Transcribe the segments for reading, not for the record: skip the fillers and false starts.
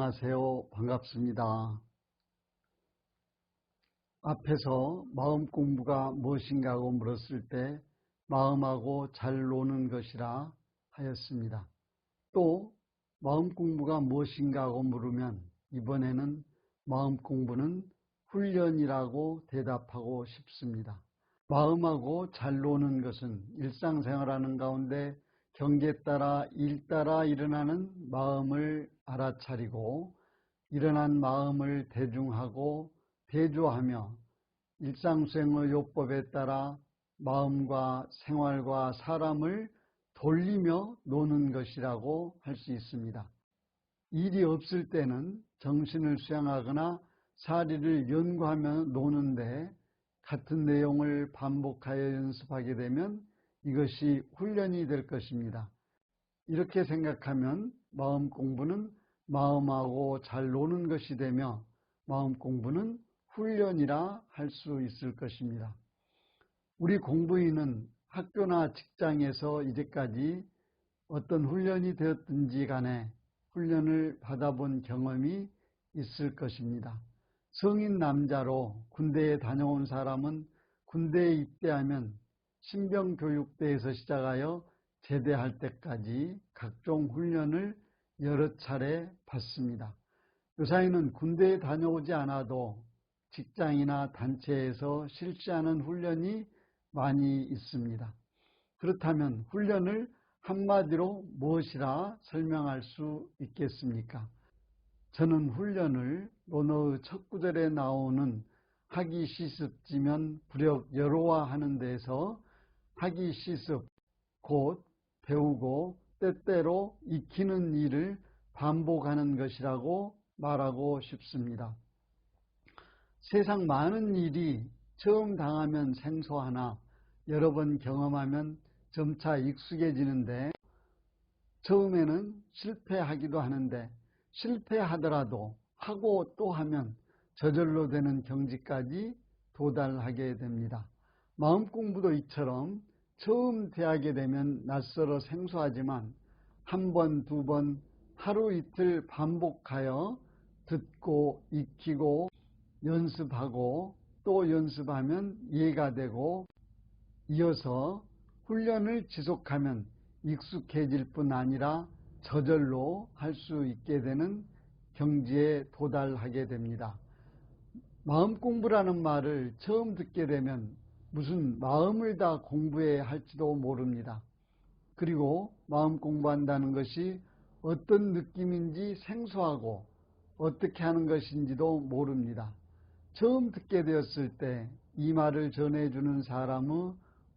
안녕하세요. 반갑습니다. 앞에서 마음 공부가 무엇인가 하고 물었을 때 마음하고 잘 노는 것이라 하였습니다. 또 마음 공부가 무엇인가 하고 물으면 이번에는 마음 공부는 훈련이라고 대답하고 싶습니다. 마음하고 잘 노는 것은 일상생활하는 가운데 경계 따라 일 따라 일어나는 마음을 알아차리고 일어난 마음을 대중하고 대조하며 일상생활 요법에 따라 마음과 생활과 사람을 돌리며 노는 것이라고 할 수 있습니다. 일이 없을 때는 정신을 수양하거나 사리를 연구하며 노는데 같은 내용을 반복하여 연습하게 되면 이것이 훈련이 될 것입니다. 이렇게 생각하면 마음 공부는 마음하고 잘 노는 것이 되며 마음 공부는 훈련이라 할 수 있을 것입니다. 우리 공부인은 학교나 직장에서 이제까지 어떤 훈련이 되었든지 간에 훈련을 받아본 경험이 있을 것입니다. 성인 남자로 군대에 다녀온 사람은 군대에 입대하면 신병교육대에서 시작하여 제대할 때까지 각종 훈련을 여러 차례 받습니다. 요사이는 군대에 다녀오지 않아도 직장이나 단체에서 실시하는 훈련이 많이 있습니다. 그렇다면 훈련을 한마디로 무엇이라 설명할 수 있겠습니까? 저는 훈련을 논어의 첫 구절에 나오는 하기 시습지면 부력 여로와 하는 데서 하기 시습 곧 배우고 때때로 익히는 일을 반복하는 것이라고 말하고 싶습니다. 세상 많은 일이 처음 당하면 생소하나 여러 번 경험하면 점차 익숙해지는데 처음에는 실패하기도 하는데 실패하더라도 하고 또 하면 저절로 되는 경지까지 도달하게 됩니다. 마음 공부도 이처럼 처음 대하게 되면 낯설어 생소하지만 한 번, 두 번, 하루 이틀 반복하여 듣고 익히고 연습하고 또 연습하면 이해가 되고 이어서 훈련을 지속하면 익숙해질 뿐 아니라 저절로 할 수 있게 되는 경지에 도달하게 됩니다. 마음 공부라는 말을 처음 듣게 되면 무슨 마음을 다 공부해야 할지도 모릅니다. 그리고 마음 공부한다는 것이 어떤 느낌인지 생소하고 어떻게 하는 것인지도 모릅니다. 처음 듣게 되었을 때 이 말을 전해주는 사람의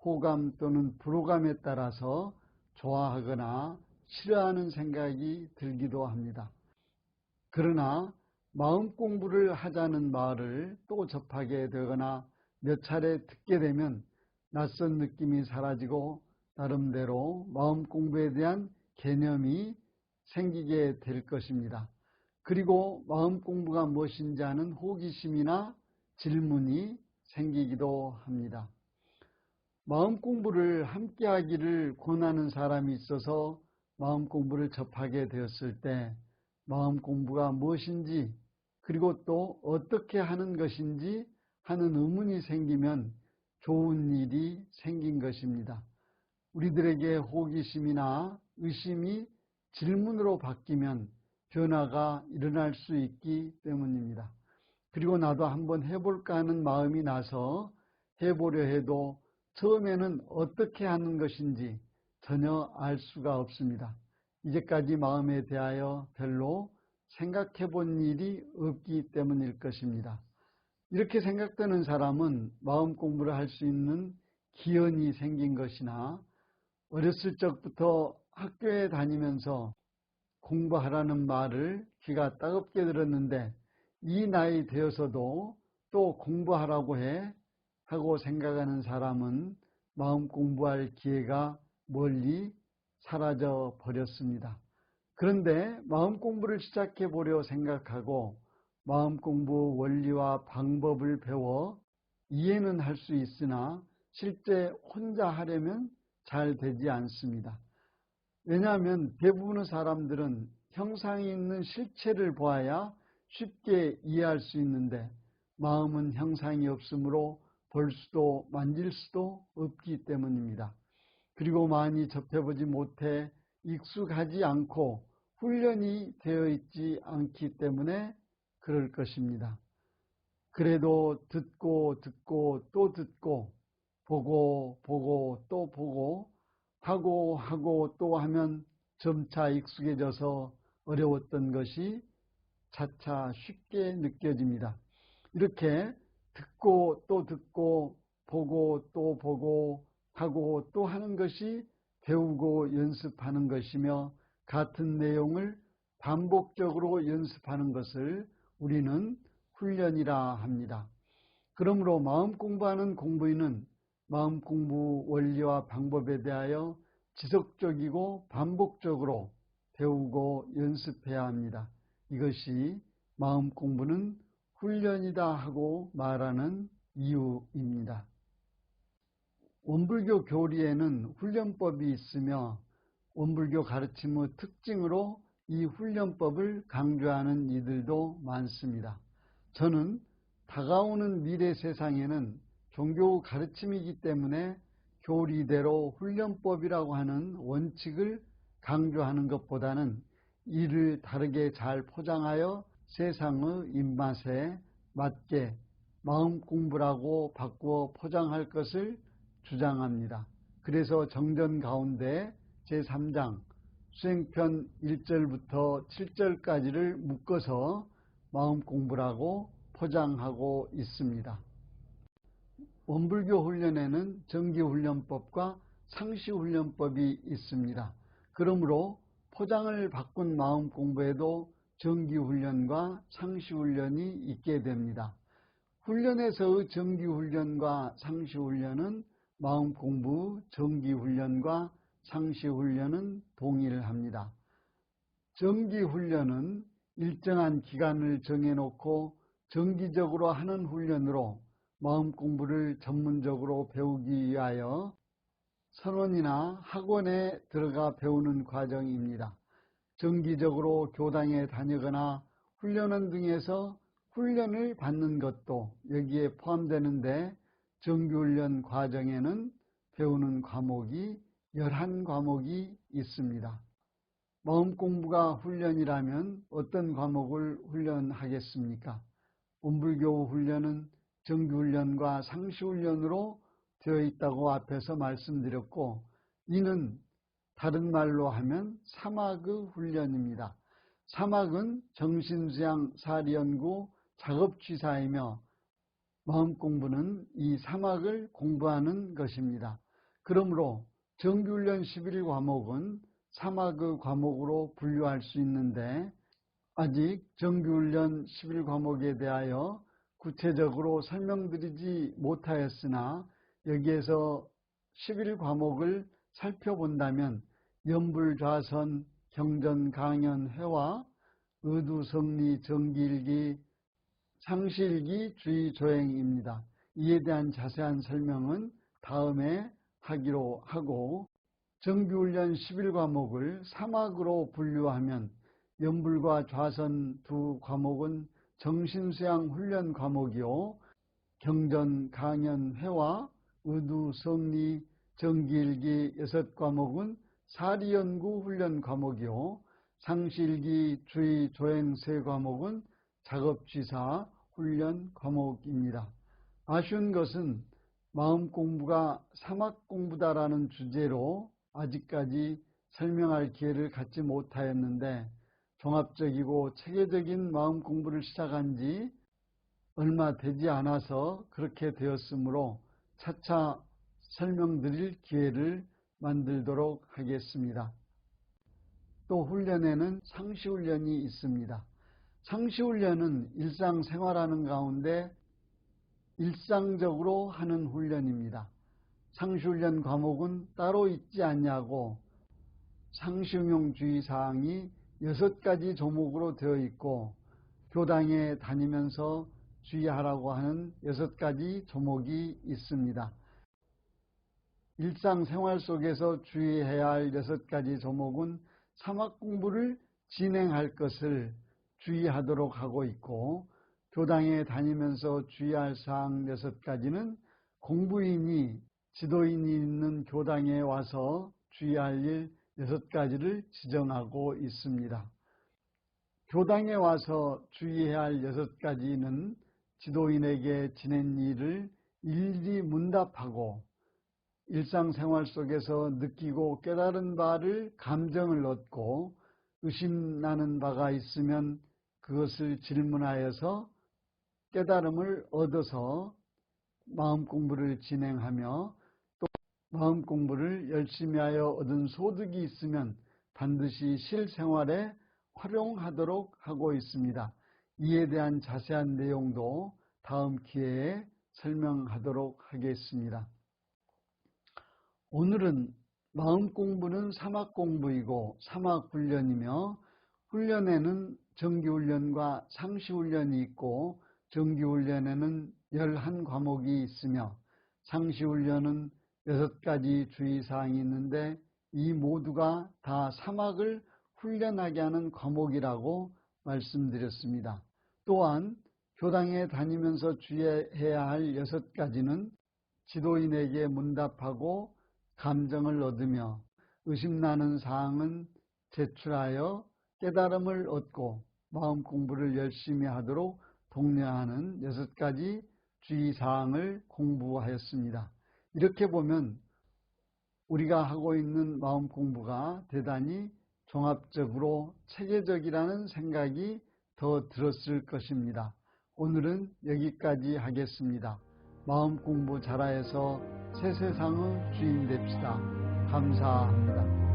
호감 또는 불호감에 따라서 좋아하거나 싫어하는 생각이 들기도 합니다. 그러나 마음 공부를 하자는 말을 또 접하게 되거나 몇 차례 듣게 되면 낯선 느낌이 사라지고 나름대로 마음 공부에 대한 개념이 생기게 될 것입니다. 그리고 마음 공부가 무엇인지 아는 호기심이나 질문이 생기기도 합니다. 마음 공부를 함께 하기를 권하는 사람이 있어서 마음 공부를 접하게 되었을 때 마음 공부가 무엇인지 그리고 또 어떻게 하는 것인지 하는 의문이 생기면 좋은 일이 생긴 것입니다. 우리들에게 호기심이나 의심이 질문으로 바뀌면 변화가 일어날 수 있기 때문입니다. 그리고 나도 한번 해볼까 하는 마음이 나서 해보려 해도 처음에는 어떻게 하는 것인지 전혀 알 수가 없습니다. 이제까지 마음에 대하여 별로 생각해 본 일이 없기 때문일 것입니다. 이렇게 생각되는 사람은 마음 공부를 할 수 있는 기연이 생긴 것이나 어렸을 적부터 학교에 다니면서 공부하라는 말을 귀가 따갑게 들었는데 이 나이 되어서도 또 공부하라고 하고 생각하는 사람은 마음 공부할 기회가 멀리 사라져 버렸습니다. 그런데 마음 공부를 시작해 보려 생각하고 마음 공부 원리와 방법을 배워 이해는 할 수 있으나 실제 혼자 하려면 잘 되지 않습니다. 왜냐하면 대부분의 사람들은 형상이 있는 실체를 보아야 쉽게 이해할 수 있는데 마음은 형상이 없으므로 볼 수도 만질 수도 없기 때문입니다. 그리고 많이 접해보지 못해 익숙하지 않고 훈련이 되어 있지 않기 때문에 그럴 것입니다. 그래도 듣고 듣고 또 듣고 보고 보고 또 보고 하고 또 하면 점차 익숙해져서 어려웠던 것이 차차 쉽게 느껴집니다. 이렇게 듣고 또 듣고 보고 또 보고 하고 또 하는 것이 배우고 연습하는 것이며 같은 내용을 반복적으로 연습하는 것을 우리는 훈련이라 합니다. 그러므로 마음 공부하는 공부인은 마음 공부 원리와 방법에 대하여 지속적이고 반복적으로 배우고 연습해야 합니다. 이것이 마음 공부는 훈련이다 하고 말하는 이유입니다. 원불교 교리에는 훈련법이 있으며 원불교 가르침의 특징으로 이 훈련법을 강조하는 이들도 많습니다. 저는 다가오는 미래 세상에는 종교 가르침이기 때문에 교리대로 훈련법이라고 하는 원칙을 강조하는 것보다는 이를 다르게 잘 포장하여 세상의 입맛에 맞게 마음 공부라고 바꾸어 포장할 것을 주장합니다. 그래서 정전 가운데 제3장 수행편 1절부터 7절까지를 묶어서 마음 공부라고 포장하고 있습니다. 원불교 훈련에는 정기훈련법과 상시훈련법이 있습니다. 그러므로 포장을 바꾼 마음 공부에도 정기훈련과 상시훈련이 있게 됩니다. 훈련에서의 정기훈련과 상시훈련은 마음 공부 정기훈련과 상시훈련은 동일합니다. 정기훈련은 일정한 기간을 정해놓고 정기적으로 하는 훈련으로 마음 공부를 전문적으로 배우기 위하여 선원이나 학원에 들어가 배우는 과정입니다. 정기적으로 교당에 다니거나 훈련원 등에서 훈련을 받는 것도 여기에 포함되는데 정기훈련 과정에는 배우는 과목이 11과목이 있습니다. 마음 공부가 훈련이라면 어떤 과목을 훈련하겠습니까? 원불교 훈련은 정기훈련과 상시훈련으로 되어 있다고 앞에서 말씀드렸고 이는 다른 말로 하면 사막의 훈련입니다. 사막은 정신수양 사리연구 작업취사이며 마음 공부는 이 사막을 공부하는 것입니다. 그러므로 정기훈련 11과목은 사막의 과목으로 분류할 수 있는데 아직 정기훈련 11과목에 대하여 구체적으로 설명드리지 못하였으나 여기에서 11과목을 살펴본다면 연불좌선, 경전, 강연, 회화, 의두성리, 정기일기, 상시일기, 주의조행입니다. 이에 대한 자세한 설명은 다음에 하기로 하고 정기훈련 11과목을 사막으로 분류하면 연불과 좌선 두 과목은 정신수양 훈련 과목이요 경전, 강연, 회화, 의두, 성리, 정기일기 6과목은 사리연구 훈련 과목이요 상시일기, 주의, 조행 3과목은 작업취사 훈련 과목입니다. 아쉬운 것은 마음 공부가 사막 공부다라는 주제로 아직까지 설명할 기회를 갖지 못하였는데 종합적이고 체계적인 마음 공부를 시작한 지 얼마 되지 않아서 그렇게 되었으므로 차차 설명드릴 기회를 만들도록 하겠습니다. 또 훈련에는 상시훈련이 있습니다. 상시훈련은 일상생활하는 가운데 일상적으로 하는 훈련입니다. 상시훈련 과목은 따로 있지 않냐고 상시응용 주의사항이 6가지 조목으로 되어 있고 교당에 다니면서 주의하라고 하는 6가지 조목이 있습니다. 일상생활 속에서 주의해야 할 6가지 조목은 사막 공부를 진행할 것을 주의하도록 하고 있고, 교당에 다니면서 주의할 사항 6가지는 공부인이 지도인이 있는 교당에 와서 주의할 일 6가지를 지정하고 있습니다. 교당에 와서 주의해야 할 6가지는 지도인에게 지낸 일을 일일이 문답하고 일상생활 속에서 느끼고 깨달은 바를 감정을 얻고 의심나는 바가 있으면 그것을 질문하여서 깨달음을 얻어서 마음 공부를 진행하며, 또 마음 공부를 열심히 하여 얻은 소득이 있으면 반드시 실생활에 활용하도록 하고 있습니다. 이에 대한 자세한 내용도 다음 기회에 설명하도록 하겠습니다. 오늘은 마음 공부는 사막 공부이고 사막 훈련이며, 훈련에는 정기훈련과 상시훈련이 있고, 정기훈련에는 11과목이 있으며 상시훈련은 6가지 주의사항이 있는데, 이 모두가 다 사막을 훈련하게 하는 과목이라고 말씀드렸습니다. 또한 교당에 다니면서 주의해야 할 6가지는 지도인에게 문답하고 감정을 얻으며 의심나는 사항은 제출하여 깨달음을 얻고 마음 공부를 열심히 하도록 독려하는 6가지 주의사항을 공부하였습니다. 이렇게 보면 우리가 하고 있는 마음 공부가 대단히 종합적으로 체계적이라는 생각이 더 들었을 것입니다. 오늘은 여기까지 하겠습니다. 마음 공부 잘하여서 새 세상의 주인 됩시다. 감사합니다.